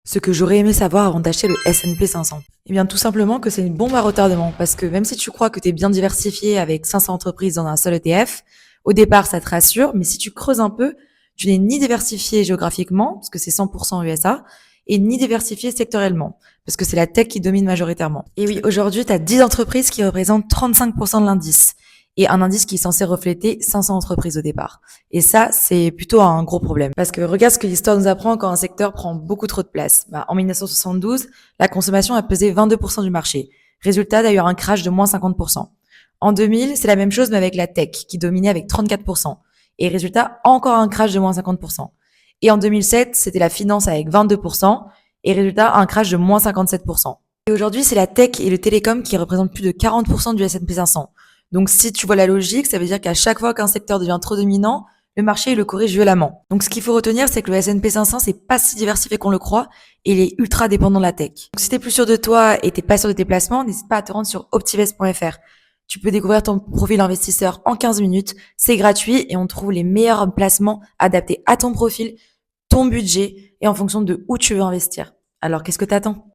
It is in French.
Ce que j'aurais aimé savoir avant d'acheter le S&P 500. Eh bien, tout simplement que c'est une bombe à retardement, parce que même si tu crois que tu es bien diversifié avec 500 entreprises dans un seul ETF, au départ, ça te rassure, mais si tu creuses un peu, tu n'es ni diversifié géographiquement, parce que c'est 100% USA, et ni diversifié sectoriellement, parce que c'est la tech qui domine majoritairement. Et oui, aujourd'hui, tu as 10 entreprises qui représentent 35% de l'indice, et un indice qui est censé refléter 500 entreprises au départ. Et ça, c'est plutôt un gros problème. Parce que regarde ce que l'histoire nous apprend quand un secteur prend beaucoup trop de place. En 1972, la consommation a pesé 22% du marché. Résultat, d'ailleurs, un crash de moins 50%. En 2000, c'est la même chose, mais avec la tech, qui dominait avec 34%. Et résultat, encore un crash de moins 50%. Et en 2007, c'était la finance avec 22%. Et résultat, un crash de moins 57%. Et aujourd'hui, c'est la tech et le télécom qui représentent plus de 40% du S&P 500. Donc, si tu vois la logique, ça veut dire qu'à chaque fois qu'un secteur devient trop dominant, le marché le corrige violemment. Donc, ce qu'il faut retenir, c'est que le S&P 500, c'est pas si diversifié qu'on le croit et il est ultra dépendant de la tech. Donc, si t'es plus sûr de toi et t'es pas sûr de tes placements, n'hésite pas à te rendre sur optivest.fr. Tu peux découvrir ton profil investisseur en 15 minutes. C'est gratuit et on trouve les meilleurs placements adaptés à ton profil, ton budget et en fonction de où tu veux investir. Alors, qu'est-ce que t'attends?